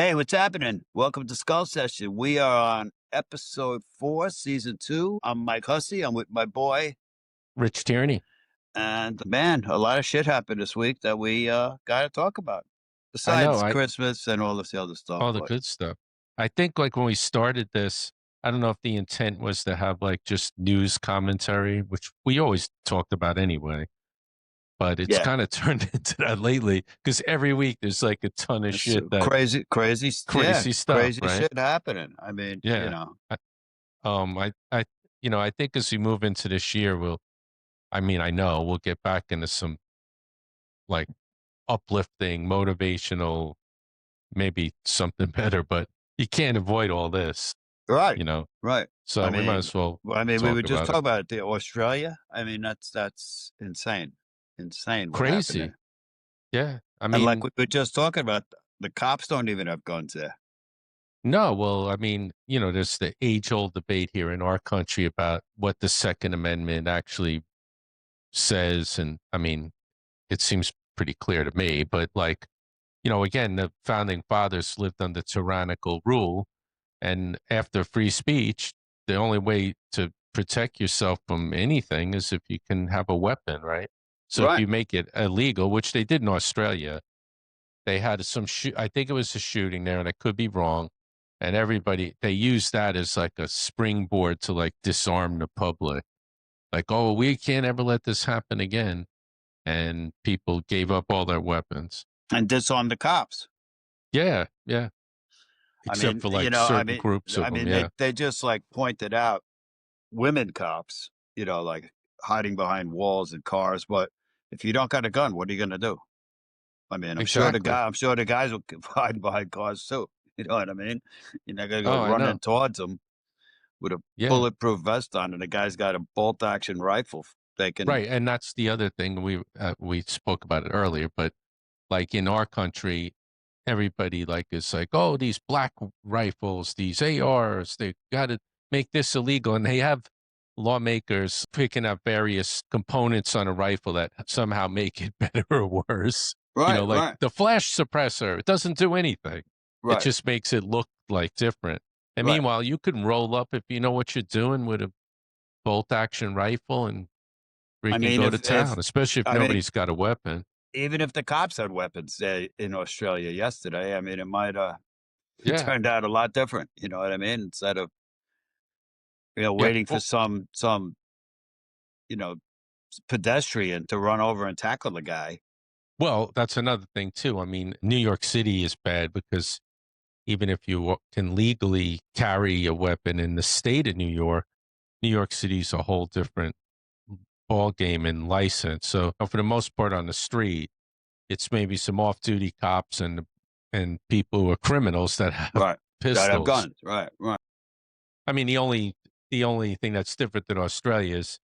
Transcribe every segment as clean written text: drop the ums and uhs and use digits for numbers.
Hey, what's happening? Welcome to Skull Session. We are on episode 4, season 2. I'm Mike Hussey. I'm with my boy. Rich Tierney. And man, a lot of shit happened this week that we got to talk about. I know, Besides Christmas and all this other stuff. all the But good stuff. I think like when we started this, I don't know if the intent was to have like just news commentary, which we always talked about anyway, but it's yeah, kind of turned into that lately because every week there's like a ton of it's shit that yeah, crazy stuff, crazy right? shit happening. I mean, Yeah. I, I think as we move into this year, I know we'll get back into some like uplifting, motivational, maybe something better, but you can't avoid all this, right, you know? right. I So we might mean, as well we talk were just about it. talking about it. The Australia. I mean, that's insane, insane what happened Crazy. there. Yeah. I And like mean, we were just talking about, the cops don't even have guns there. no, well, there's the age old debate here in our country about what the Second Amendment actually says. And I mean, it seems pretty clear to me, but like, again, the founding fathers lived under tyrannical rule. And after free speech, the only way to protect yourself from anything is if you can have a weapon, right? So if Right. you make it illegal, which they did in Australia, they had I think it was a shooting there, and I could be wrong. And they used that as like a springboard to like disarm the public. Like, oh, we can't ever let this happen again. And people gave up all their weapons. And disarm the cops. Yeah, yeah. I Except mean, for you like know, certain groups of them. Yeah. they just like pointed out women cops, like hiding behind walls and cars. But if you don't got a gun, what are you going to do? I mean, Exactly. I'm sure the guys will hide behind cars too. You know what I mean? You're not going to go Oh, I running know. towards them with a Yeah. bulletproof vest on, and the guy's got a bolt action rifle. They can, Right. And that's the other thing we spoke about it earlier, but like in our country, everybody like is like, oh, these black rifles, these ARs, they got to make this illegal, and they have lawmakers picking up various components on a rifle that somehow make it better or worse. right, Like right, the flash suppressor, it doesn't do anything. It right, just makes it look like different. And right. meanwhile, you can roll up if you know what you're doing with a bolt action rifle and I freaking mean, go to town, especially if I mean, nobody's got a weapon. even if the cops had weapons in Australia yesterday, I mean, it might it Yeah. turned out a lot different. You know what I mean? Instead of Yeah. waiting for Well, some you know pedestrian to run over and tackle the guy. well, that's another thing too. I mean, New York City is bad because even if you can legally carry a weapon in the state of New York City's a whole different ball game and license. So for the most part on the street, it's maybe some off-duty cops and people who are criminals that have Right. That have pistols. guns. Right. Right. I mean, the only thing that's different than Australia is,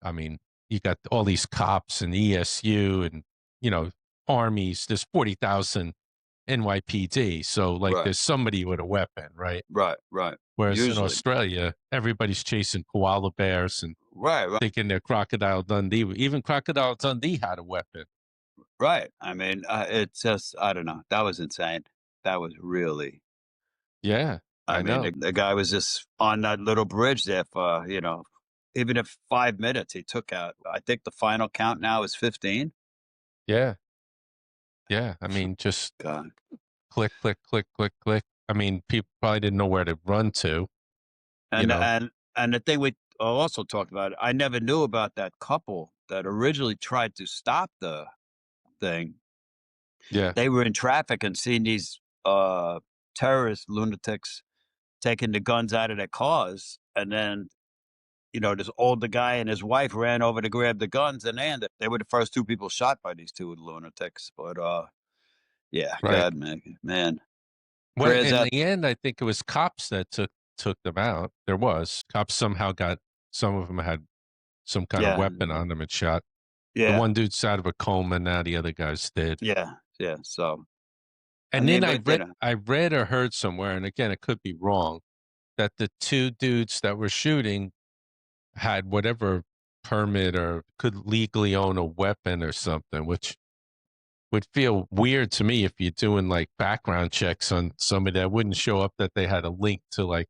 I mean, you got all these cops and ESU and you know armies. There's 40,000 NYPD, so like Right. there's somebody with a weapon, right? Right. Right. Whereas in Usually. Australia, everybody's chasing koala bears and Right. Right. thinking they're Crocodile Dundee. Even Crocodile Dundee had a weapon. Right. I mean, it's just I don't know. That was insane. That was really. Yeah, I I mean, know. the guy was just on that little bridge there for even if 5 minutes he took out. I think the final count now is 15. Yeah, yeah. I mean, just God. click, click, click, click, click. I mean, people probably didn't know where to run to. You And know. and and the thing we also talked about, I never knew about that couple that originally tried to stop the thing. Yeah. They were in traffic and seen these terrorist lunatics taking the guns out of their cars, and then this older guy and his wife ran over to grab the guns, and they were the first two people shot by these two lunatics. But yeah, Right. God, man, Well, prayers in up. the end, I think it was cops that took them out. There was cops somehow got some of them had some kind of Yeah, weapon on them and shot. The yeah, one dude's out of a coma now. The other guy's dead. yeah, yeah. So I And then mean, I but read I read or heard somewhere, and again, it could be wrong, that the two dudes that were shooting had whatever permit or could legally own a weapon or something, which would feel weird to me if you're doing like background checks on somebody that wouldn't show up that they had a link to like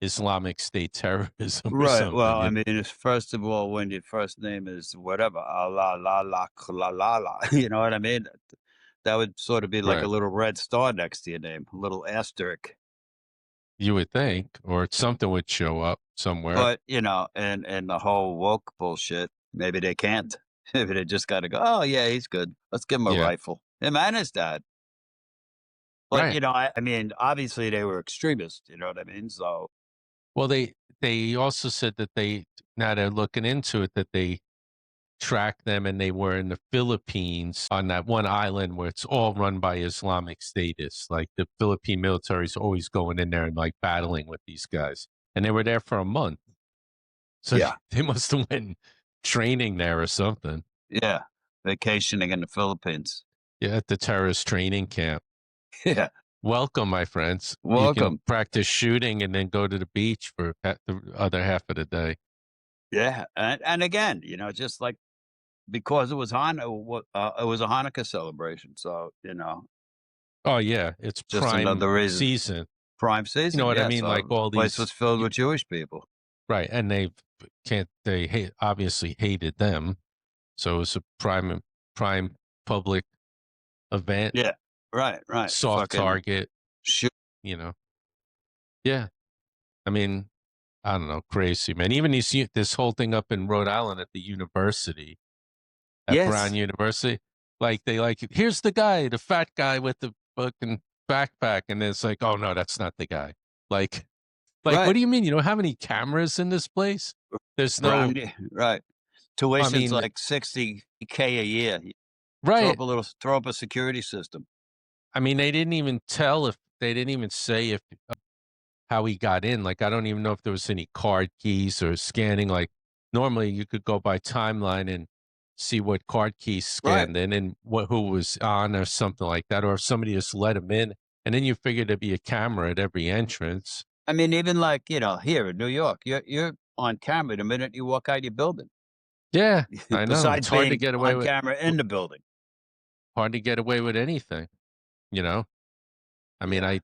Islamic State terrorism or Right. something. Well, I mean, it's first of all, when your first name is whatever, Allah, la, la, la, la, la. You know what I mean? That would sort of be like a Right. little red star next to your name, a little asterisk. You would think, or something would show up somewhere. But, and the whole woke bullshit, maybe they can't. Maybe they just got to go, oh, yeah, he's good. Let's give him a Yeah. rifle. Him and his dad. But, Right. I mean, obviously they were extremists, you know what I mean? So, Well, they also said that they now they're looking into it that they tracked them and they were in the Philippines on that one island where it's all run by Islamic Statists. Like the Philippine military is always going in there and like battling with these guys. And they were there for a month. So yeah, they must have went training there or something. yeah. Vacationing in the Philippines. Yeah, at the terrorist training camp. Yeah. Welcome, my friends. You can Welcome. practice shooting and then go to the beach for the other half of the day. Yeah. And again, just like because it was it was a Hanukkah celebration. So, Oh yeah, it's just prime another reason. season. Prime You know season. what I Yeah. mean? Like So all the place these, was filled with Jewish people. right? And they obviously hated them, so it was a prime public event, Yeah. Right. Right. soft Fucking target. shoot. You know, yeah. I mean, I don't know, crazy man. Even this whole thing up in Rhode Island at the university, at Brown Yes. University, like they like here's the guy, the fat guy with the fucking backpack, and it's like, oh no, that's not the guy. Like what Right. do you mean? You don't have any cameras in this place? There's no. Brown. Right. I Tuition's mean, like 60K a year. right? Throw up a security system. I mean, they didn't even say if how he got in. Like, I don't even know if there was any card keys or scanning. Like, normally you could go by timeline and see what card keys Right. scanned in and who was on or something like that, or if somebody just let him in. And then you figure there'd be a camera at every entrance. I mean, even like, here in New York, you're on camera the minute you walk out your building, Yeah, I know. It's besides hard to being get away on with. camera in the building. Hard to get away with anything. You know. I mean, Yeah.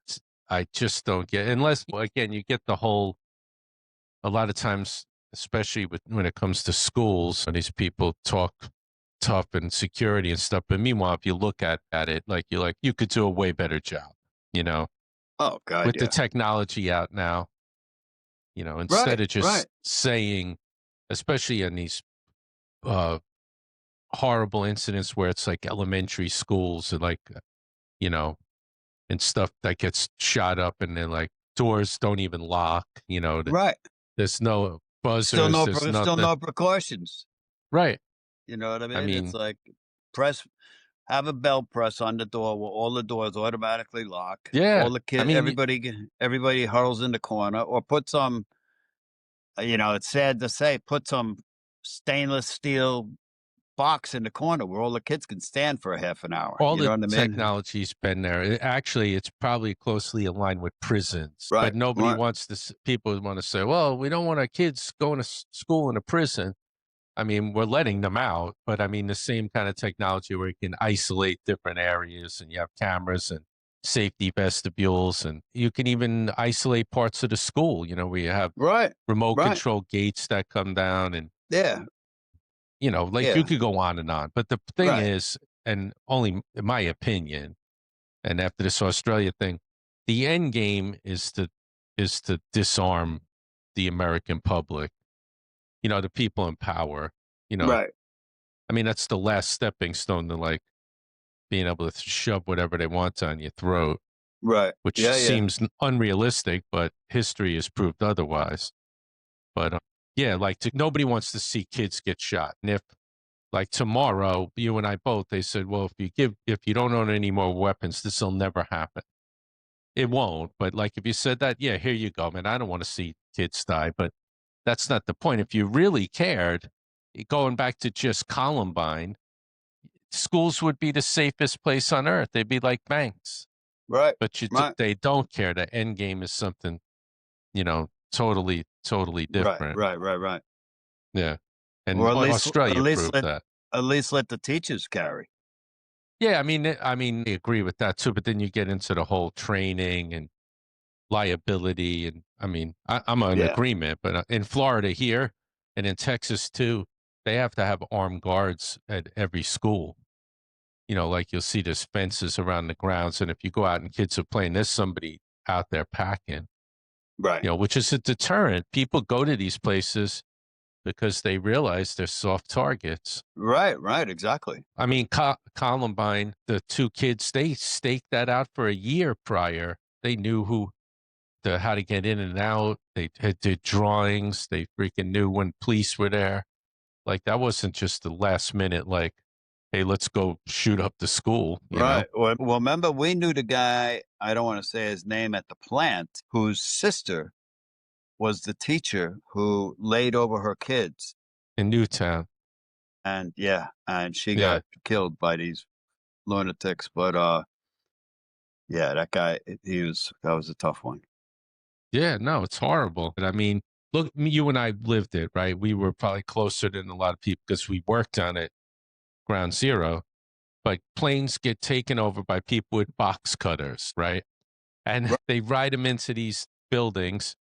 I just don't get unless well, again you get the whole a lot of times, especially when it comes to schools, and these people talk tough and security and stuff. But meanwhile, if you look at it, like you could do a way better job, you know, Oh God, with the yeah. technology out now, Right, instead of just right, saying, especially in these uh, horrible incidents where it's like elementary schools and like, you know, and stuff that gets shot up and then like doors don't even lock, right. there's no buzzers, there's Still nothing. no precautions. Right. You know what I I mean? It's mean, like press have a belt press on the door where all the doors automatically lock. yeah. All the I kid mean, everybody huddles in the corner or put some it's sad to say, put some stainless steel box in the corner where all the kids can stand for a half an hour. all You know the what I mean? technology's been there. Actually, it's probably closely aligned with prisons, but Right. nobody Right. wants to. People want to say, "Well, we don't want our kids going to school in a prison." I mean, we're letting them out, but I mean, the same kind of technology where you can isolate different areas and you have cameras and safety vestibules, and you can even isolate parts of the school. Where you have Right. remote Right. control gates that come down and Yeah. like you Yeah. could go on and on. But the thing Right. is, and only in my opinion, and after this Australia thing, the end game is to disarm the American public, the people in power. You know, Right. I mean that's the last stepping stone to like being able to shove whatever they want down your throat, Right. which Yeah. Yeah. seems unrealistic, but history has proved otherwise. But yeah, like nobody wants to see kids get shot, and if like tomorrow, you and I both, they said, well, if you don't own any more weapons, this will never happen. It won't. But like, if you said that, yeah, here you go, man. I don't want to see kids die, but that's not the point. If you really cared, going back to just Columbine, schools would be the safest place on earth. They'd be like banks, Right. but Right. they don't care. The end game is something, totally, totally Right. different. Right. Right. Right. Yeah. And Or Australia proved that. at least let the teachers carry. Yeah, I agree with that too, but then you get into the whole training and liability, and I'm in Yeah, agreement, but in Florida here and in Texas too, they have to have armed guards at every school. Like you'll see there's fences around the grounds, and if you go out and kids are playing, there's somebody out there packing, right, which is a deterrent. People go to these places because they realize they're soft targets. right, exactly. Columbine, the two kids, they staked that out for a year prior. They knew how to get in and out. They had did drawings. They freaking knew when police were there. Like that wasn't just the last minute, like, hey, let's go shoot up the school, Right. Well, remember, we knew the guy. I don't want to say his name at the plant, whose sister was the teacher who laid over her kids, in Newtown. and yeah, and she Yeah. got killed by these lunatics. But yeah, that guy, that was a tough one. Yeah, no, it's horrible. But look, you and I lived it, right? We were probably closer than a lot of people because we worked on it ground zero. But planes get taken over by people with box cutters, right? And Right, they ride them into these buildings.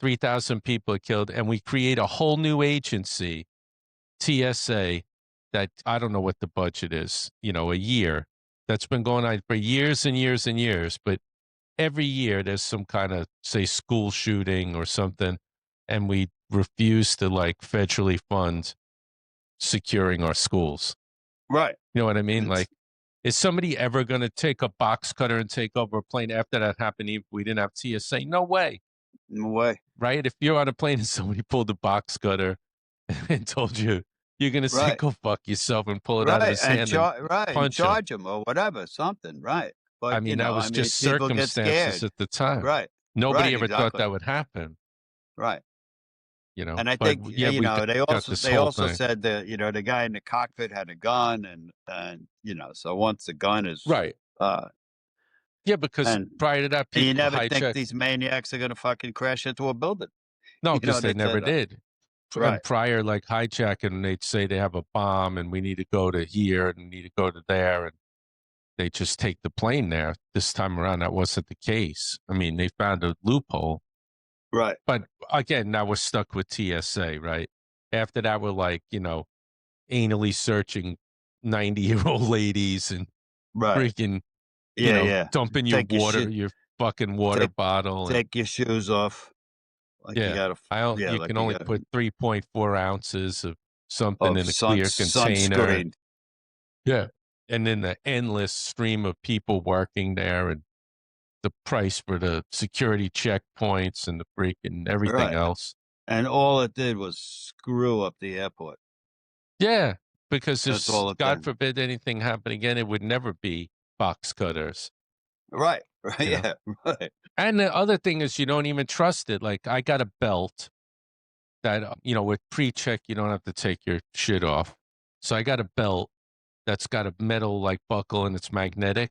3,000 people are killed, and we create a whole new agency, TSA, that I don't know what the budget is, a year. That's been going on for years and years and years. But every year there's some kind of, say, school shooting or something, and we refuse to like federally fund securing our schools. right. You know what I mean? It's Like, is somebody ever going to take a box cutter and take over a plane after that happened? Even if we didn't have TSA, no way, no way. right? If you're on a plane and somebody pulled a box cutter and told you you're going to say Right, go fuck yourself and pull it out of right, his and hand and punch him. charge them or whatever, something. Right, but That was I mean, just people get circumstances scared. at the time. Right, Nobody right, ever thought exactly. that would happen, Right. And I but think, yeah, we got this they whole also thing. said that, the guy in the cockpit had a gun, and, so once the gun is, Right. uh Yeah, because and prior to that, you people never think hijacked. these maniacs are gonna fucking crash into a building. No, because they They never said that. did. And Right, prior, like hijacking, they'd say they have a bomb and we need to go to here and need to go to there. And they just take the plane there. This time around, that wasn't the case. They found a loophole. right, But again, now we're stuck with TSA, right? After that, we're like, anally searching 90-year-old ladies and right. freaking, Yeah, yeah. dumping Take your your fucking water take bottle. And take your shoes off like you yeah, gotta yeah, you like can you only gotta put 3.4 ounces of something of in a clear container. sunscreen. Yeah. And then the endless stream of people working there and the price for the security checkpoints and the freaking everything Right, else. and all it did was screw up the airport. Yeah, because That's if all it God did. forbid anything happened again, it would never be box cutters, Right, right, you know. yeah, right. And the other thing is you don't even trust it. Like I got a belt that with pre-check you don't have to take your shit off. So I got a belt that's got a metal like buckle and it's magnetic.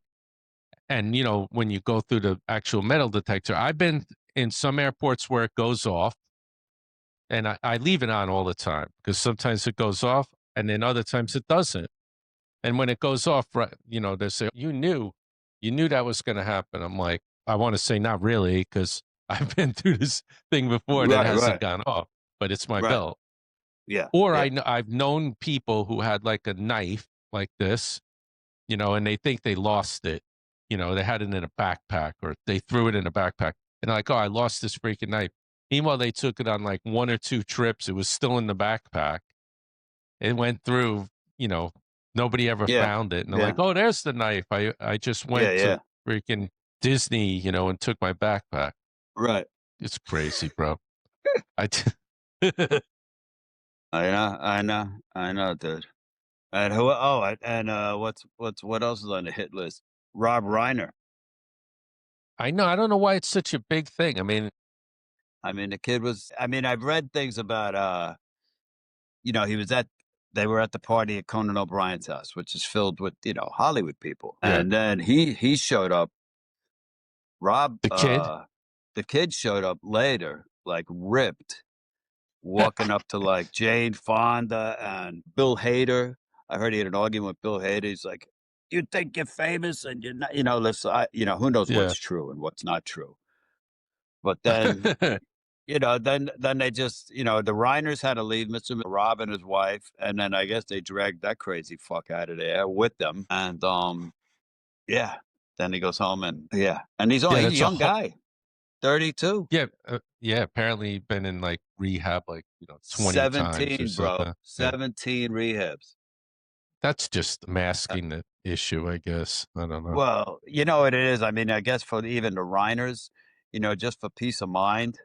And when you go through the actual metal detector, I've been in some airports where it goes off, and I leave it on all the time because sometimes it goes off, and then other times it doesn't. And when it goes off, right, they say you knew that was going to happen. I'm like, I want to say not really because I've been through this thing before and it Right, hasn't right, gone off, but it's my right. belt. Yeah, Or yeah, I've known people who had like a knife like this, and they think they lost it. They had it in a backpack or they threw it in a backpack. And they're like, oh, I lost this freaking knife. Meanwhile, they took it on like one or two trips. It was still in the backpack. It went through, you know, nobody ever yeah, found it. And they're like, yeah, oh, there's the knife. I just yeah, went to yeah. freaking Disney, and took my backpack. Right. It's crazy, bro. I t- I know, dude. And what else is on the hit list? Rob Reiner. I know. I don't know why it's such a big thing. I mean, the kid was I mean, I've read things about, he was at they were at the party at Conan O'Brien's house, which is filled with, Hollywood people, yeah. and then he showed up. Rob, The kid? the kid showed up later, like, ripped, walking up to, like, Jane Fonda and Bill Hader. I heard he had an argument with Bill Hader. He's like, you think you're famous and you're not, listen, who knows Yeah. what's true and what's not true. But then, then they just, the Reiners had to leave Mr. Rob and his wife, and then I guess they dragged that crazy fuck out of there with them. And yeah, then he goes home and and Yeah, he's a that's a young whole guy, 32. yeah, yeah, apparently been in, like, rehab, like, 20 times or 17, bro. something. Yeah. 17 rehabs. That's just masking the issue, I guess. I don't know. Well, you know what it is? I mean, I guess for even the Reiners, just for peace of mind,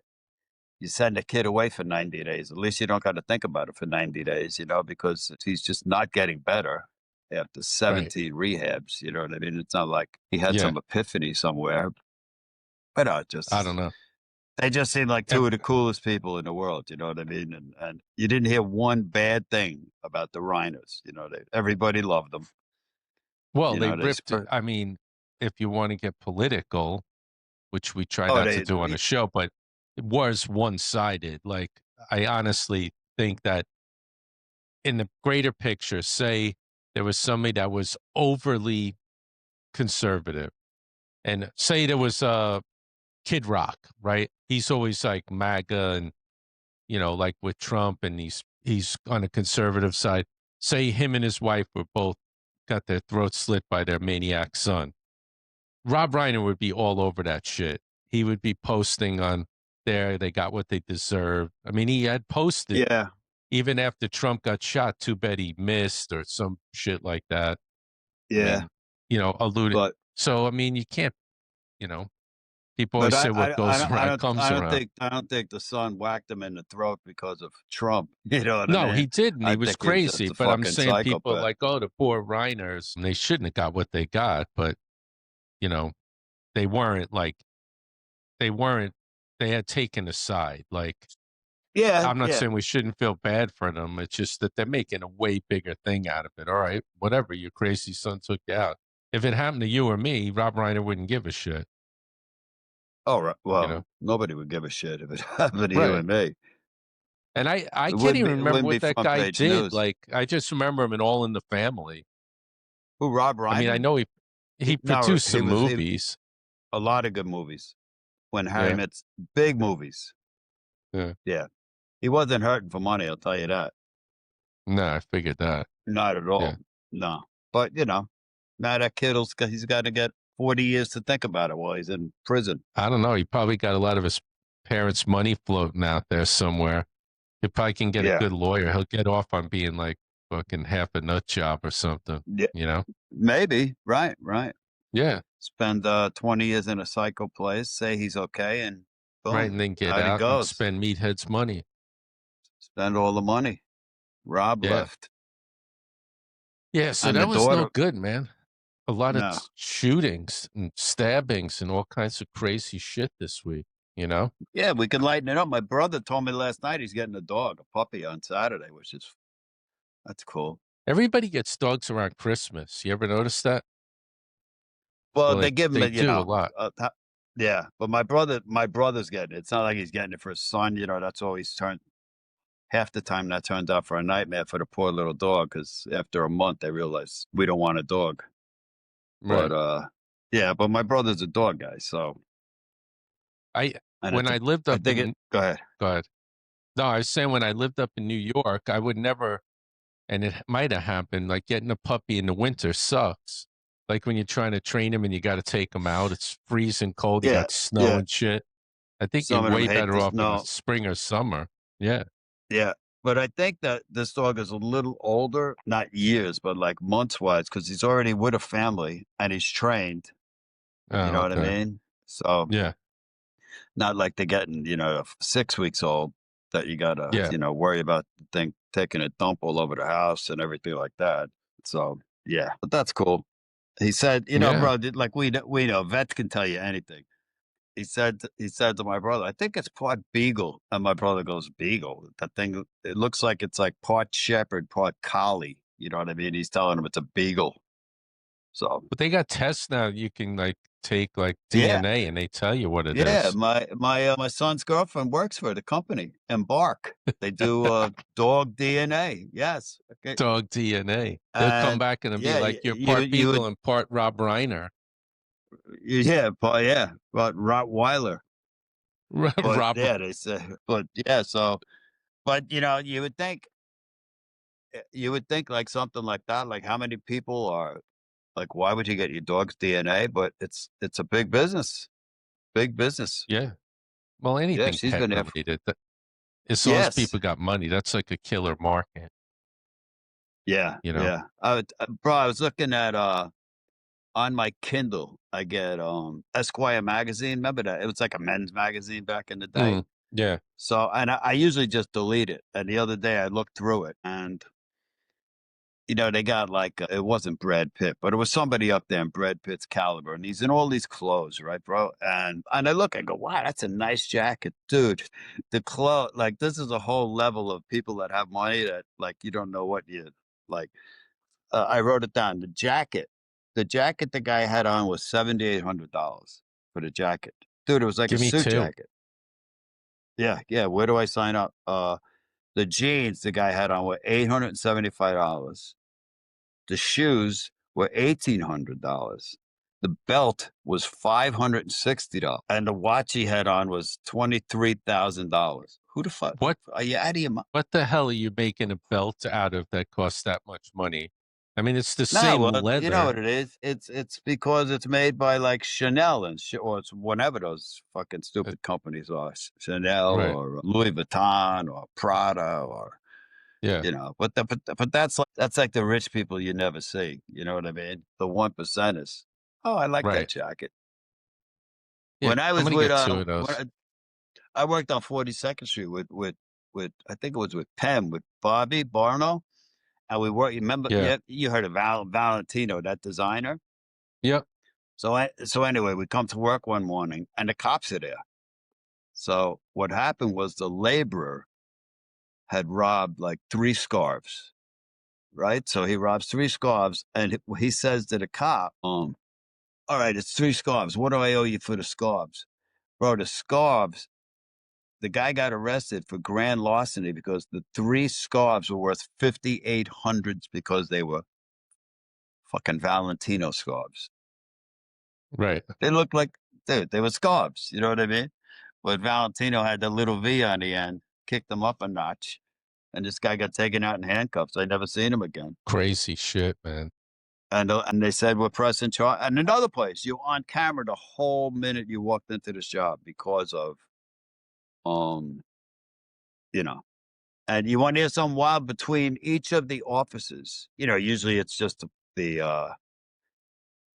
you send a kid away for 90 days. At least you don't got to think about it for 90 days, because he's just not getting better after Right. 17 rehabs. You know what I mean? It's not like he had Yeah. some epiphany somewhere, but I don't just know. they just seem like two Ev of the coolest people in the world. You know what I mean? And you didn't hear one bad thing about the Reiners. Everybody loved them. Well, they They ripped it. spur I mean, if you wanna get political, which we try Oh, not to they do on the show, but it was one-sided. Like, I honestly think that in the greater picture, say there was somebody that was overly conservative, and say there was, Kid Rock, right? He's always like MAGA and, like with Trump, and he's on the conservative side. Say him and his wife were both got their throats slit by their maniac son. Rob Reiner would be all over that shit. He would be posting on there, they got what they deserve. I mean, he had posted yeah, even after Trump got shot, too bad he missed or some shit like that. I yeah, mean, alluded. but So, I mean, you can't, you know, people but always I say what I I goes don't I around don't comes I don't around. think I don't think the son whacked him in the throat because of Trump. You know what I No, mean? he didn't. He I was think he was crazy, just a but I'm fucking saying people are psychopath. like, oh, the poor Reiners, and they shouldn't have got what they got, but, you know, they weren't like, they weren't, they had taken a side. Like, Yeah, I'm not yeah. saying we shouldn't feel bad for them. It's just that they're making a way bigger thing out of it. All right, whatever, your crazy son took you out. If it happened to you or me, Rob Reiner wouldn't give a shit, All right. you know? Well, nobody would give a shit if it happened to you Right. and me. And I It can't wouldn't even be it remember wouldn't be what that front guy page did. news. Like, I just remember him in All in the Family. Who, Rob I mean, I Reiner? know he No, produced some he movies. a lot of good movies. When Harry Yeah, Met's big movies. yeah. Yeah. He wasn't hurting for money, I'll tell you that. No, I figured that. Not at Yeah. all. No. But, now that he's gotta get 40 years to think about it while he's in prison. I don't know. He probably got a lot of his parents' money floating out there somewhere. He probably can get a Yeah. good lawyer. He'll get off on being like fucking half a nut job or something, Yeah. you know? Maybe. Right, right. Yeah. Spend 20 years in a psycho place, say he's okay, and Right. boom, And then get out he out and goes. spend meathead's money. Spend all the money. Rob Yeah. left. Yeah. So And the that was no daughter good, man. A lot of no. shootings and stabbings and all kinds of crazy shit this week, you know? Yeah, we can lighten it up. My brother told me last night he's getting a dog, a puppy on Saturday, which is that's cool. Everybody gets dogs around Christmas. You ever notice that? Well, Well, they give him they a, do a lot. yeah, but my brother's getting it. It's not like he's getting it for his son, that's always turned half the time that turns out for a nightmare for the poor little dog because after a month they realize we don't want a dog. But Right. yeah, but my brother's a dog guy, so I and when I lived I up think it in go ahead. go ahead. No, I was saying when I lived up in New York, I would never, and it might have happened, like getting a puppy in the winter sucks. Like when you're trying to train him and you got to take him out, it's freezing cold, you Yeah, got snow yeah. and shit. I think you're Some of them way hate better this. off in the No, spring or summer. Yeah. yeah. But I think that this dog is a little older, not years, but like months wise, because he's already with a family and he's trained. You Oh, know what I okay. mean? So Yeah. not like they're getting, 6 weeks old that you gotta, Yeah. worry about the thing taking a dump all over the house and everything like that. So yeah, but that's cool. He said, Yeah. bro, like we know vets can tell you anything. He said to my brother, I think it's part beagle. And my brother goes, beagle? That thing, it looks like it's like part shepherd, part collie. You know what I mean? He's telling him it's a beagle. So But they got tests now. You can like take like Yeah, DNA and they tell you what it yeah. is. My son's girlfriend works for the company, Embark. They do dog DNA. Yes. Okay. Dog DNA. They'll come And back and it'll be yeah, like you're you part you would beagle and part Rob Reiner. yeah, but Rottweiler. But Rob, yeah, they say, but yeah. So, but you would think like something like that. Like how many people are like, why would you get your dog's DNA? But it's a big business. Big business. yeah. Well, Yeah, anything she's pet been there. related. As long as Yes. people got money, that's like a killer market, Yeah, you know? yeah. Bro, I was looking at on my Kindle, I get Esquire magazine. Remember that? It was like a men's magazine back in the day. Mm, yeah. So, and I usually just delete it. And the other day I looked through it, and they got like it wasn't Brad Pitt, but it was somebody up there in Brad Pitt's caliber, and he's in all these clothes, right, bro? And I look, I go, wow, that's a nice jacket, dude. The clothes, like this is a whole level of people that have money that like you don't know what you like. I wrote it down. The jacket the guy had on was $7,800 for the jacket, dude. It was like a Give me suit two. jacket. Yeah, yeah. Where do I sign up? The jeans the guy had on were $875. The shoes were $1,800. The belt was $560, and the watch he had on was $23,000. Who the fuck? What Are you out of your mind? what the hell are you making a belt out of that costs that much money? I mean, it's the No, same well, you know leather. what it is. It's because it's made by like Chanel or it's whatever those fucking Uh, stupid companies are, Chanel right. or Louis Vuitton or Prada or Yeah. but that's like the rich people you never see. You know what I mean? The one percenters. Oh, I like that Right. jacket. Yeah. When I I'm was gonna with get two of when those. I worked on 42nd Street with I think it was with Penn with Bobby Barno, and we worked. You remember? Yeah. Yeah, you heard of Valentino, that designer. Yep. So anyway, we come to work one morning and the cops are there. So what happened was the laborer had robbed like three scarves, right? So he robs three scarves and he says to the cop, all right, it's three scarves. What do I owe you for the scarves? Bro, the scarves, the guy got arrested for grand larceny because the three scarves were worth 5,800 because they were fucking Valentino scarves. Right. They looked like, dude, they were scarves. You know what I mean? But Valentino had the little V on the end, kicked him up a notch, and this guy got taken out in handcuffs. I never seen him again. Crazy shit, man. And they said we're pressing charge. And another place, you on camera the whole minute you walked into this job because of um, you know. And you want to hear something wild between each of the offices. Usually it's just the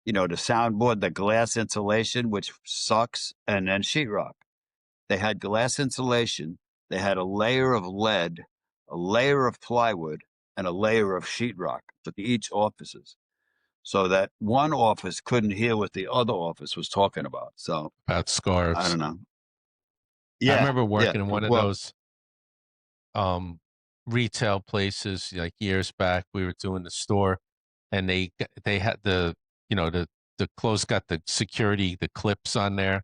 soundboard, the glass insulation, which sucks, and then sheetrock. They had glass insulation, they had a layer of lead, a layer of plywood, and a layer of sheetrock for each offices, so that one office couldn't hear what the other office was talking about. So About I scarves. don't know. I Yeah, remember yeah. working in one of Well, those um retail places like years back. We were doing the store and they had the clothes got the security, the clips on there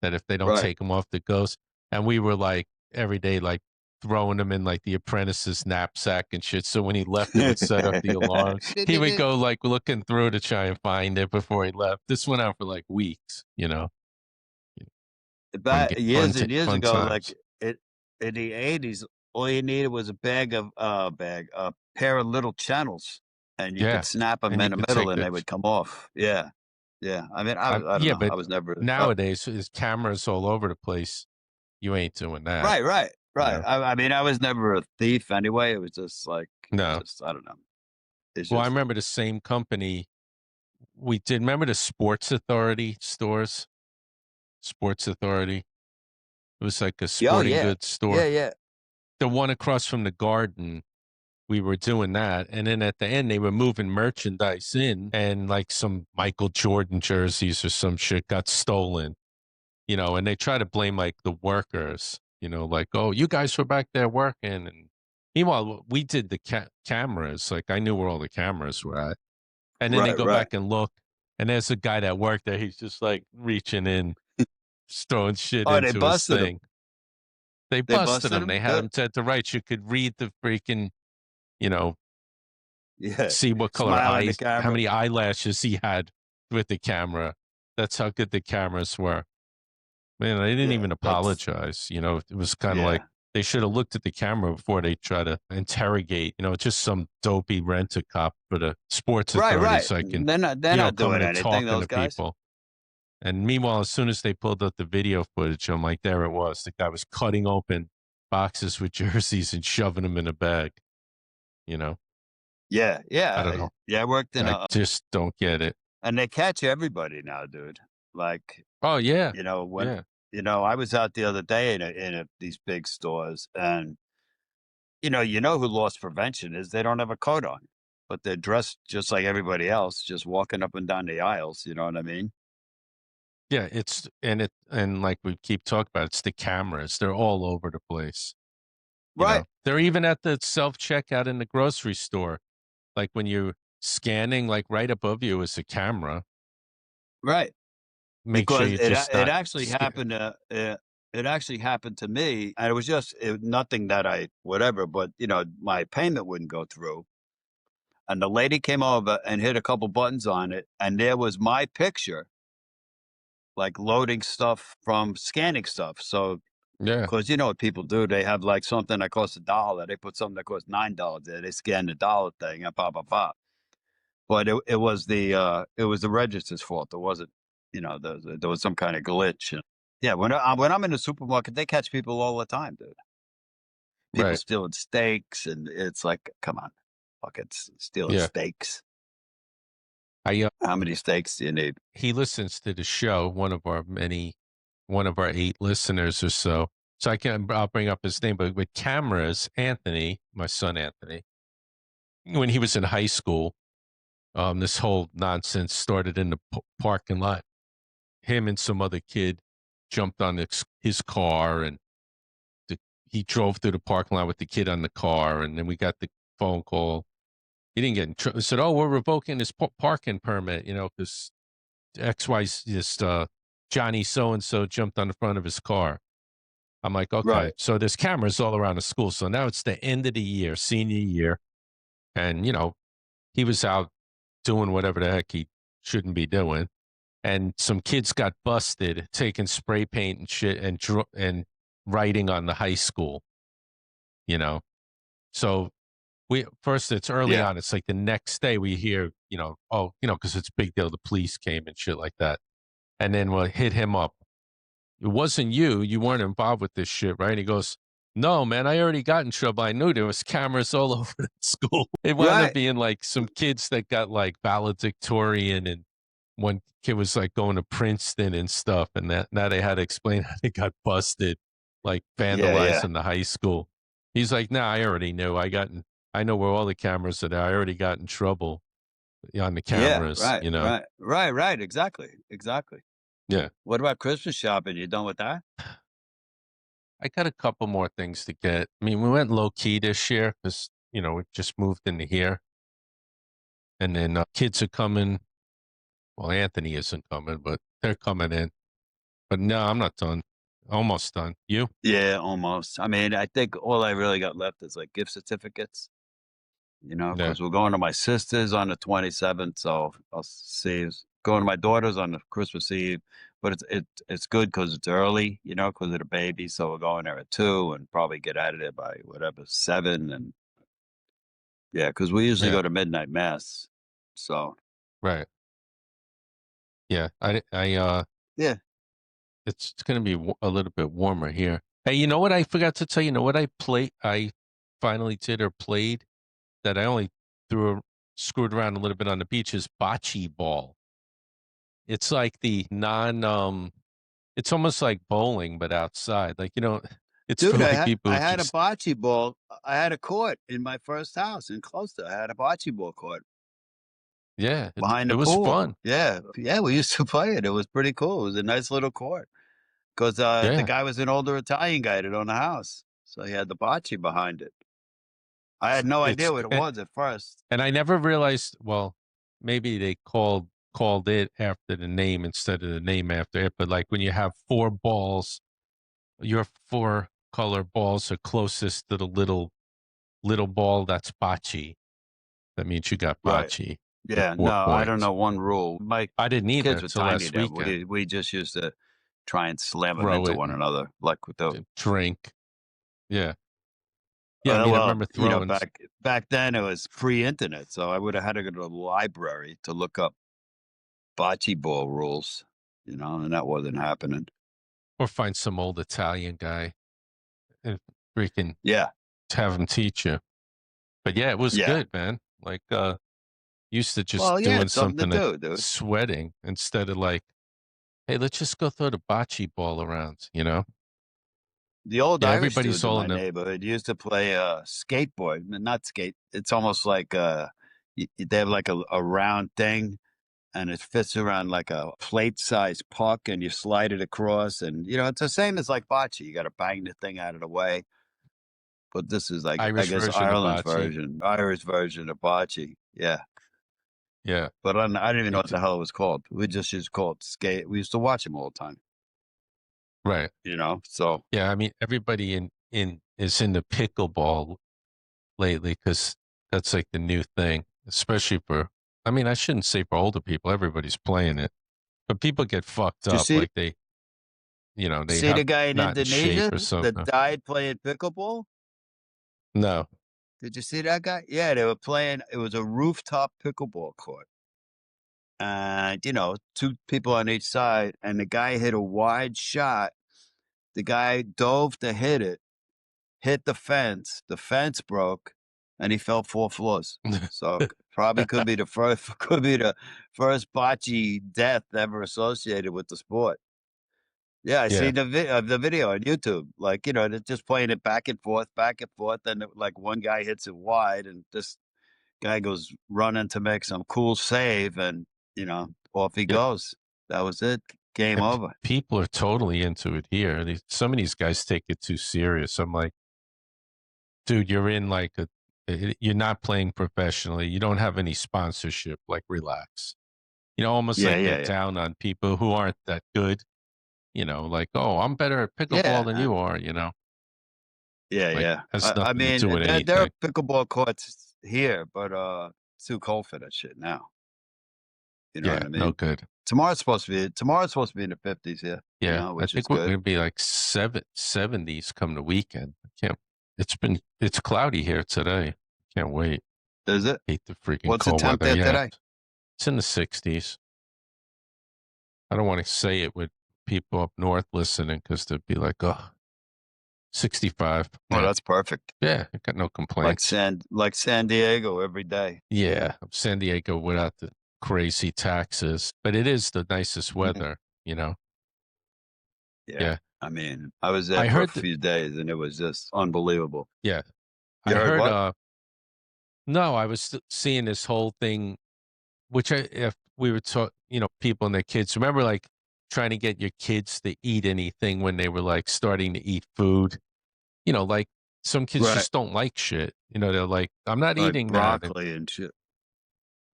that if they don't right. take them off, the goes. And we were like every day, like throwing them in like the apprentice's knapsack and shit. So when he left, it would set up the alarm. He would go like looking through to try and find it before he left. This went on for like weeks, About years and years fun ago, like times. it in the '80s, all you needed was a pair of little channels, and you could Yeah. snap them And you in the could middle, take and the they would come off. Yeah, yeah. I mean, I don't yeah, know. but I was never nowadays there's cameras all over the place. You ain't doing that, right, right, you right. know? I mean, I was never a thief anyway. It was just like, No. I don't know. It's Well, I just remember the same company we did. Remember the Sports Authority stores? Sports Authority. It was like a yeah, oh sporting yeah, goods store. yeah, yeah. The one across from the garden, we were doing that. And then at the end, they were moving merchandise in, and like some Michael Jordan jerseys or some shit got stolen, and they try to blame like the workers, like, oh, you guys were back there working. And meanwhile, we did the cameras. Like I knew where all the cameras were at. And then they Right, go right. back and look. And there's a guy that worked there. He's just like reaching in, just throwing shit Oh, they into his busted him. thing. They They busted busted him. him. They had Good. him set to rights. You could read the freaking, you know, Yeah. see what color Smile in the eyes, how camera. many eyelashes he had with the camera. That's how good the cameras were. Man, they didn't Yeah. even That's apologize. It was kind of like yeah. they should have looked at the camera before they try to interrogate. Just some dopey rent a cop for the sports Right. authority Right. so I can, They're not doing coming and anything. talking Those to guys. people. And meanwhile, as soon as they pulled up the video footage, I'm like, there it was. The guy was cutting open boxes with jerseys and shoving them in a bag. You know, Yeah. I Yeah. don't know. Yeah. I worked in I a, just don't get it. and they catch everybody now, dude. Like, Oh yeah, when yeah, I was out the other day in these big stores, and who loss prevention is. They don't have a coat on, but they're dressed just like everybody else, just walking up and down the aisles. You know what I mean? yeah. And like we keep talking about, it's the cameras. They're all over the place. Right. They're even at the self checkout in the grocery store. Like when you're scanning, like right above you is a camera. Right. Make sure Because you're it just it not actually happened to it actually happened to me, and it was just nothing that I whatever, but my payment wouldn't go through, and the lady came over and hit a couple buttons on it, and there was my picture, like loading stuff from scanning stuff. So, Yeah, because you know what people do, they have like something that costs $1, they put something that costs $9 there, they scan the dollar thing and pop, pop, pop. But it was the register's fault. It wasn't, there was some kind of glitch. Yeah, when I'm in the supermarket, they catch people all the time, dude. People right. stealing steaks, and it's like, come on, fucking stealing Yeah. steaks. I How many steaks do you need? He listens to the show, one of our 8 listeners or so. So I'll bring up his name, but with cameras, Anthony, my son Anthony, when he was in high school, this whole nonsense started in the parking lot. Him and some other kid jumped on his car, and the, he drove through the parking lot with the kid on the car, and then we got the phone call. He didn't get in trouble. Said, "Oh, we're revoking his parking permit," because XY's just Johnny so and so jumped on the front of his car. I'm like, okay, Right. so there's cameras all around the school. So now it's the end of the year, senior year, and he was out doing whatever the heck he shouldn't be doing, and some kids got busted taking spray paint and shit and writing on the high school. You know, so we first it's early Yeah. on. It's like the next day we hear, oh, because it's a big deal. The police came and shit like that, and then we'll hit him up. It wasn't you. You weren't involved with this shit, right? He goes, no, man, I already got in trouble. I knew there was cameras all over the school. It wound up Right. being like some kids that got like valedictorian, and one kid was like going to Princeton and stuff. And that now they had to explain how they got busted, like Yeah. Yeah. vandalizing the high school. He's like, nah, I already knew. I know where all the cameras are there. I already got in trouble on the Yeah. cameras, Right. Right. Right. Right. Exactly. Exactly. Yeah. What about Christmas shopping? You done with that? I got a couple more things to get. I mean, we went low key this year because, we just moved into here. And then kids are coming. Well, Anthony isn't coming, but they're coming in. But no, I'm not done. Almost done. You? Yeah, almost. I mean, I think all I really got left is like gift certificates. Yeah. Because we're going to my sister's on the 27th, so I'll see. Going to my daughter's on the Christmas Eve, but it's good because it's early, because of the baby. So we're going there at 2 and probably get out of there by whatever 7, and yeah, because we usually Yeah. go to midnight mass. So Right. Yeah. yeah, It's going to be a little bit warmer here. Hey, you know what I forgot to tell you? You know what I finally did or played that I only screwed around a little bit on the beach is bocce ball. It's like it's almost like bowling, but outside. Like, it's for dude, I like had people I who had a just, bocce ball. I had a court in my first house in Costa. I had a bocce ball court yeah, behind it the was pool. fun. Yeah, yeah, we used to play it. It was pretty cool. It was a nice little court. 'Cause, the Yeah. guy was an older Italian guy that owned a house, so he had the bocce behind it. I had no It's, idea what it was at first. and I never realized, well, maybe they called called it after the name instead of the name after it. But like when you have four balls, your four color balls are closest to the little ball. That's bocce. That means you got Right. bocce for Yeah. No, four I don't points. know one rule. My I didn't either kids were till tiny last then. weekend. We just used to try and slam them Throw into it one and another, like with the drink. Yeah. Yeah. I mean, I well, remember you know, throwing. back then it was pre-internet, so I would have had to go to the library to look up bocce ball rules, you know, and that wasn't happening. Or find some old Italian guy and freaking Yeah. have him teach you. But yeah, it was Yeah. good, man. Like, used to just Well, yeah, doing it's something to something, do, dude. sweating instead of like, hey, let's just go throw the bocce ball around, you know? The old Yeah, Irish everybody's dudes in all my in the, neighborhood used to play skateboard, not skate. It's almost like they have like a round thing and it fits around like a plate-sized puck and you slide it across and you know, it's the same as like bocce. You got to bang the thing out of the way. But this is like I Irish guess version of Ireland's bocce. version, Irish version of bocce. Yeah. Yeah. But I didn't even know It what the hell it was called. We just used to call it skate. We used to watch them all the time, right. you know? So, Yeah, I mean, everybody in is into pickleball lately because that's like the new thing, especially for, I mean, I shouldn't say for older people, everybody's playing it, but people get fucked did you up. see Like they see the have guy in not in shape Indonesia or that something. died playing pickleball? No. Did you see that guy? Yeah, they were playing it was a rooftop pickleball court. And, you know, 2 people on each side, and the guy hit a wide shot. The guy dove to hit it, hit the fence broke, and he fell 4 floors. So, probably could be the first could be the first bocce death ever associated with the sport. Yeah, I Yeah. seen the video on YouTube. Like, you know, they're just playing it back and forth, and, like, one guy hits it wide, and this guy goes running to make some cool save, and, you know, off he Yeah. goes. That was it. Game And over. people are totally into it here. Some of these guys take it too serious. I'm like, dude, you're in like you're not playing professionally. You don't have any sponsorship. Like, relax. Almost Yeah, like yeah, get yeah. down on people who aren't that good. Like, oh, I'm better at pickleball than Yeah, you are. yeah, Like, yeah. has I nothing to mean, do with there are anything. pickleball courts here, but, it's too cold for that shit now. You know what Yeah, I no mean? good. Tomorrow's supposed to be in the 50s here, you Yeah, know, I which is think we're good. gonna be like 70s come the weekend. I can't. It's cloudy here today. Can't wait. Is it? Hate the freaking What's the cold temp weather. there Yeah, today? it's in the 60s. I don't want to say it with people up north listening because they'd be like, oh, 65. Oh, Yeah. that's perfect. Yeah, I got no complaints. Like San Diego every day. Yeah, San Diego without the crazy taxes, but it is the nicest Mhm. weather, you know? Yeah. Yeah. I mean, I was there I for a heard that, few days and it was just unbelievable. yeah, You I heard heard, what? no, I was seeing this whole thing, which if we were taught, people and their kids, remember like trying to get your kids to eat anything when they were like starting to eat food, like some kids Right. just don't like shit. They're like, I'm not Like eating that. broccoli and shit.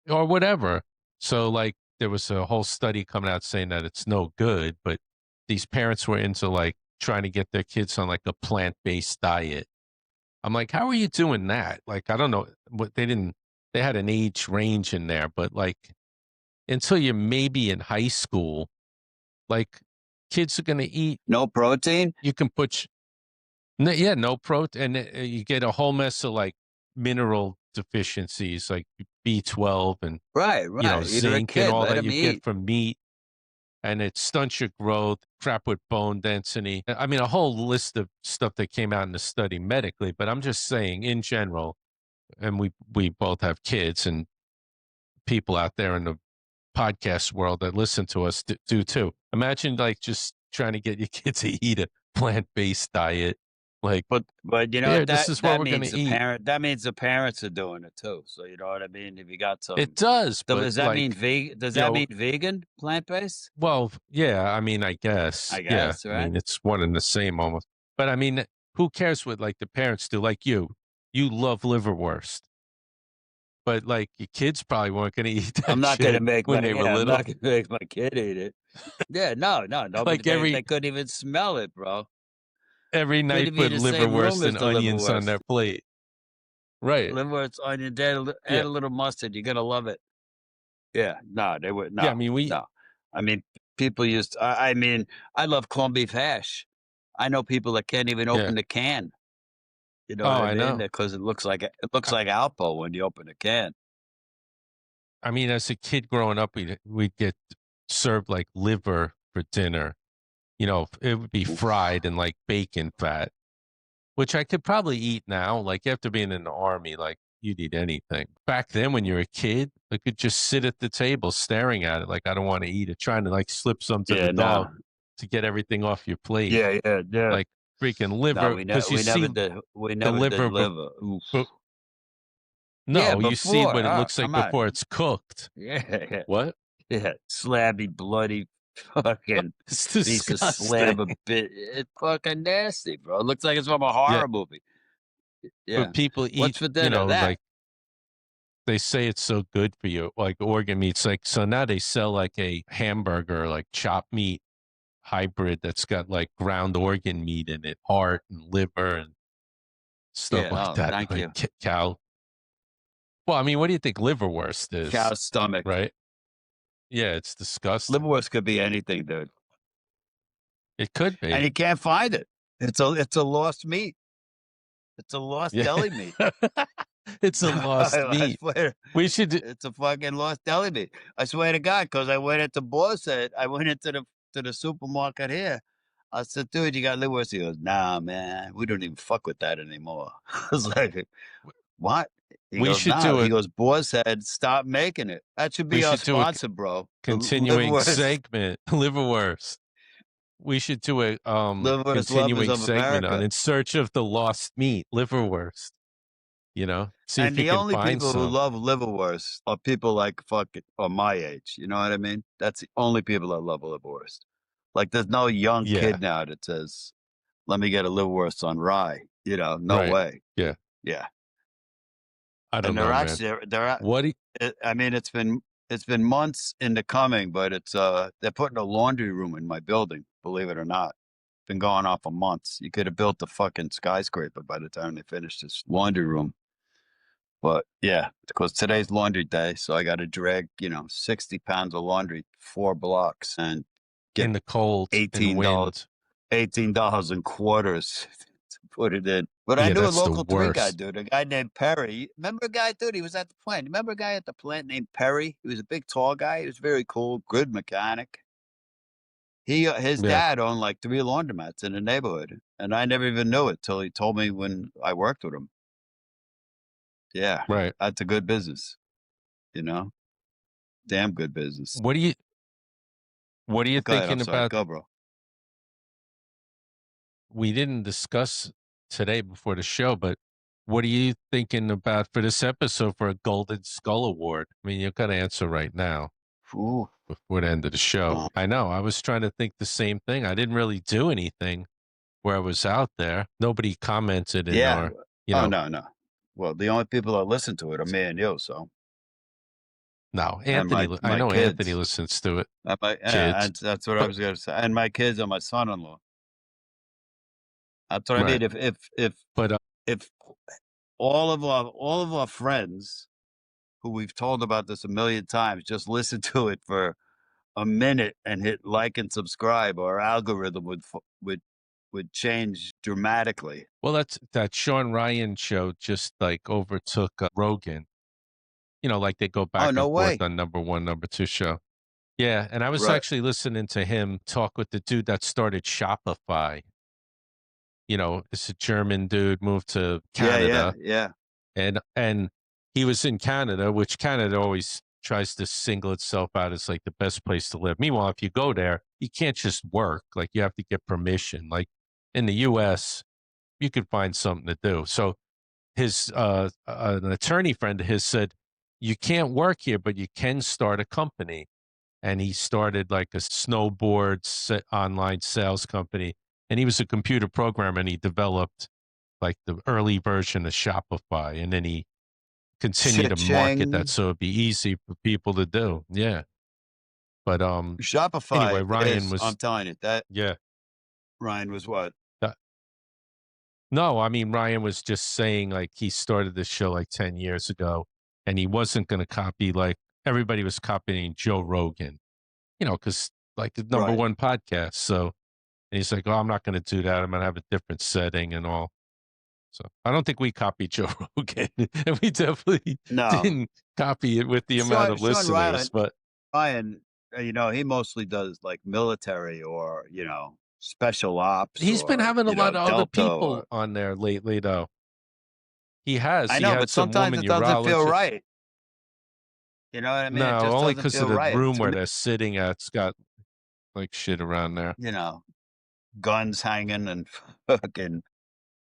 Or whatever. So like there was a whole study coming out saying that it's no good, but these parents were into like trying to get their kids on like a plant-based diet. I'm like, how are you doing that? Like, I don't know what they had an age range in there, but like until you're maybe in high school, like kids are going to eat, No protein? you can put, yeah, no protein, and you get a whole mess of like mineral deficiencies like B12 and Right, right. You're a zinc and kid. all Let that him you get eat. from meat, and it stunts your growth, crap with bone density. I mean, a whole list of stuff that came out in the study medically, but I'm just saying in general, and we both have kids and people out there in the podcast world that listen to us do too. Imagine like just trying to get your kids to eat a plant-based diet. Like, But you know here, what this is what we're going to eat. that means the parents are doing it too. So you know what I mean? If you got It some does, but does that mean like, vegan does you that know, mean vegan plant-based? well, yeah, I mean, I guess. I Yeah. guess, I right? mean, it's one and the same almost. But I mean, who cares what like the parents do? Like you love liverwurst. but like your kids probably weren't going to eat I'm that not gonna shit make when my they were yeah, I'm little. not gonna make my kid eat it. Yeah, no, nobody Like they couldn't even smell it, bro. every night Couldn't be in put the same room liverwurst as and the onions on their liverwurst. plate. Right. Liverwurst, onion, add Yeah. a little mustard, you're gonna love it. Yeah, no, they would Yeah. I no, mean, no. I mean, people used I mean, I love corned beef hash. I know people that can't even yeah. open the can. You know what Oh, I I mean? know. Because it looks I, like Alpo when you open a can. I mean, as a kid growing up, we'd get served like liver for dinner. You know, it would be Oof. fried in like bacon fat, which I could probably eat now. Like after being in the army, like you'd eat anything. Back then, when you're a kid, I could just sit at the table staring at it like I don't want to eat it, trying to like slip some to the Yeah, dog no. to get everything off your plate. Yeah, yeah, yeah. Like freaking No, liver, because you see we the never did liver. liver. Oof. Yeah, No, you see before. what it Oh, looks like come on. before it's cooked. Yeah, What? yeah. Slabby, bloody, fucking It's piece of disgusting. slab of bit. It's fucking nasty, bro. It looks like it's from a Yeah, horror movie. but Yeah. people eat, What's for dinner? That. like they say it's so good for you, like organ meats. Like, so now they sell like a hamburger, like chopped meat hybrid that's got like ground organ meat in it, heart and liver and stuff like Yeah. Oh, that, thank like you. cow. Well, I mean, what do you think liverwurst is? Cow's stomach. Right? Yeah, it's disgusting. Liverwurst could be anything, dude, It could and be. you can't find it. It's a lost meat. It's a lost Yeah. deli meat. It's a lost I meat. swear, We should do, it's a fucking lost deli meat. I swear to God, because I went into Borset, I went into the supermarket here. I said, "Dude, you got liverwurst?" He goes, "Nah, man, we don't even fuck with that anymore." I was like, "What?" He we goes, should "No." do He a goes, "Borset, stop making it. That should we be our should do a sponsor, bro. The continuing liverwurst, segment, liverwurst. We should do a liverwurst lovers continuing of segment on America." In Search of the Lost Meat, liverwurst, see if And you the can only find people who some. love liverwurst are people like fucking or my age. You know what I mean? That's the only people that love liverwurst. Like, there's no young Yeah, kid now that says, "Let me get a liverwurst on rye." No right. way. Yeah. Yeah, I and don't know, man. they're at. What do you, I mean, it's been months in the coming, but they're putting a laundry room in my building. Believe it or not, been going on for months. You could have built a fucking skyscraper by the time they finished this laundry room. But yeah, because today's laundry day, so I got to drag 60 pounds of laundry 4 blocks and get in the cold and $18 wind? $18 in quarters to put it in. But I Yeah, knew a that's the local 3 guy, worst. dude, a guy named Perry. Remember a guy, dude? He was at the plant. Remember a guy at the plant named Perry? He was a big, tall guy. He was very cool, good mechanic. His Yeah, dad owned like 3 laundromats in the neighborhood, and I never even knew it till he told me when I worked with him. Yeah, right. that's a good business, you know? Damn good business. What do you what are you Go ahead, I'm thinking sorry. about? Go, bro. We didn't discuss today before the show, but what are you thinking about for this episode for a Golden Skull Award? I mean, you've got to answer right now Ooh. before the end of the show. Um, I know. I was trying to think the same thing. I didn't really do anything where I was out there. Nobody commented in yeah. our, Oh, no, no. Well, the only people that listen to it are me and you, so no, and Anthony. I my know Anthony kids. listens to it, Yeah, kids. that's what I But was gonna say. And my kids and my son-in-law. That's what I right, mean. but If all of our friends who we've told about this a million times just listen to it for a minute and hit like and subscribe, our algorithm would change dramatically. well, that's that Sean Ryan show just like overtook Rogan. Like they go Oh, back and no forth way. on number one, number two show. Yeah, and I was Right. actually listening to him talk with the dude that started Shopify. It's a German dude, moved to Yeah, yeah, Canada, yeah. and he was in Canada, which Canada always tries to single itself out as like the best place to live. Meanwhile, if you go there, you can't just work. Like you have to get permission. Like in the US, you could find something to do. So his an attorney friend of his said, you can't work here, but you can start a company. And he started like a snowboard online sales company. And he was a computer programmer and he developed like the early version of Shopify. And then he continue to market that Cha-ching. so it'd be easy for people to do. Yeah. But anyway, Shopify Ryan is, was I'm telling you, that yeah. Ryan was what? That, no, I mean Ryan was just saying like he started this show like 10 years ago and he wasn't going to copy like everybody was copying Joe Rogan, cuz like the number Right. one podcast. So and he's like, "Oh, I'm not going to do that. I'm going to have a different setting and all." So I don't think we copied Joe Rogan, and we definitely No. didn't copy it with the amount of Sean listeners. But Ryan, he mostly does like military or, special ops he's been or, having a lot of other Delta or people on there lately, though. He has. I He know, but had some sometimes woman it doesn't feel urologist. right. You know what I mean? It No, just only doesn't because of feel the right room to where me. they're sitting at's got like shit around there. Guns hanging and fucking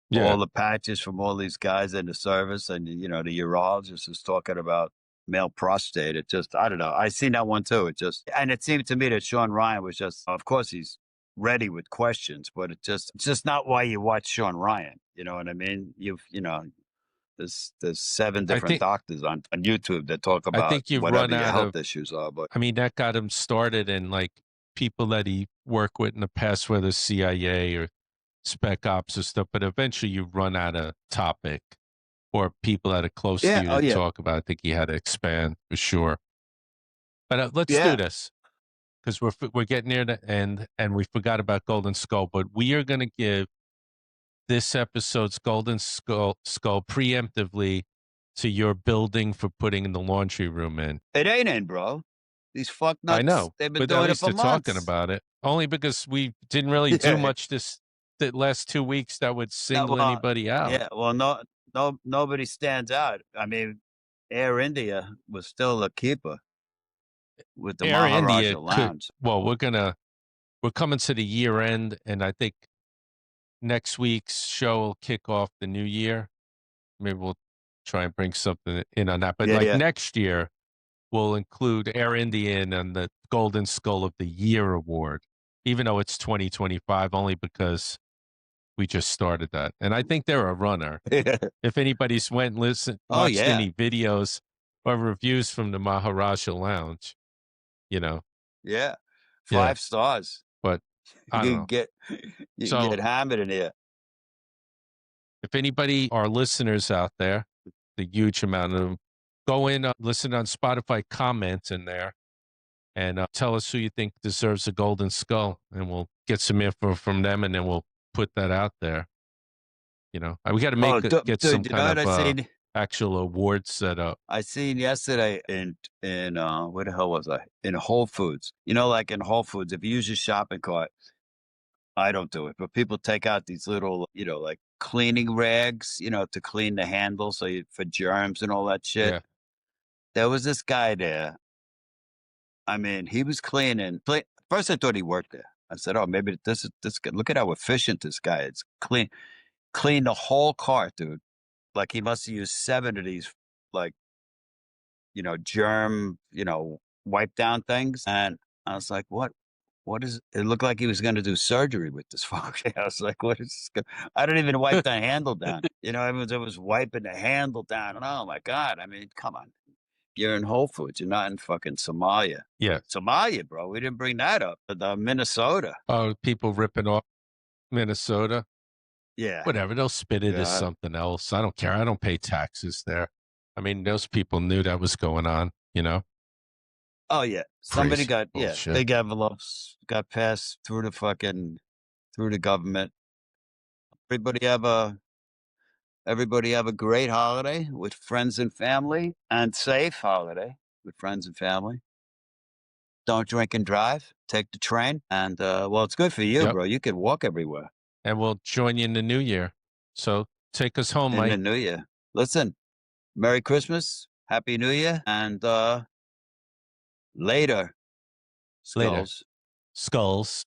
Yeah, all the patches from all these guys in the service, and the urologist is talking about male prostate. It just, I don't know. I seen that one too. And it seemed to me that Sean Ryan was just, of course, he's ready with questions, but it's just not why you watch Sean Ryan. You know what I mean? There's seven I different think doctors on YouTube that talk I about think you've whatever run your out of. health issues are. But I mean, that got him started, and like people that he worked with in the past, whether CIA or spec ops or stuff. But eventually, you run out of topic or people that are close to yeah, you oh to yeah, talk about. I think you had to expand for sure. But let's do yeah. this because we're getting near the end, and we forgot about Golden Skull. But we are going to give this episode's Golden Skull preemptively to your building for putting in the laundry room in. It ain't in, bro. These fuck I nuts, know, they've been but at doing it least for they're talking months. about it. Only because we didn't really do Yeah. much the last 2 weeks that would Yeah, single well, anybody out. yeah, well, nobody stands out. I mean, Air India was still a keeper with the Air India Maharaja could. Lounge. Well, we're coming to the year end, and I think next week's show will kick off the new year. Maybe we'll try and bring something in on that. But Yeah, like yeah. next year, we'll include Air India and the Golden Skull of the Year award, even though it's 2025, only because we just started that. And I think they're a runner. If anybody's went and Oh, watched yeah. any videos or reviews from the Maharaja Lounge, you know, Yeah. yeah. 5 stars. But I don't You can know. get you can So get hammered in here. if anybody, our listeners out there, the huge amount of them, go in, listen on Spotify, comment in there, and tell us who you think deserves a golden skull, and we'll get some info from them, and then we'll put that out there. We got to Oh, get some dude, you know kind what of I seen? actual award set up. I seen yesterday in where the hell was I? In Whole Foods. Like in Whole Foods, if you use your shopping cart, I don't do it, but people take out these little, like cleaning rags, to clean the handle for germs and all that shit. Yeah, There was this guy there. I mean, he was First, I thought he worked there. I said, "Oh, maybe this guy. Look at how efficient this guy is. Clean the whole cart, dude. Like he must have used 7 of these, like germ, wipe down things." And I was like, "What? What is?" It looked like he was going to do surgery with this fuck. I was like, "What is this?" I don't even wipe the handle down. Everyone was wiping the handle down. And oh my god! I mean, come on. You're in Whole Foods. You're not in fucking Somalia. yeah. Somalia, bro. We didn't bring that up. Minnesota. Oh, people ripping off Minnesota. Yeah. Whatever. They'll spit it as Yeah. something else. I don't care. I don't pay taxes there. I mean, those people knew that was going on. Oh yeah. Somebody Crazy got bullshit. big envelopes got passed through the government. Everybody have a Everybody have a great holiday with friends and family, and safe holiday with friends and family. Don't drink and drive. Take the train, and well, it's good for you, Yep. bro. You can walk everywhere And we'll join you in the new year. So take us home, in the Mike. new year. Listen, Merry Christmas, Happy New Year, and later, Later. skulls. Skulls.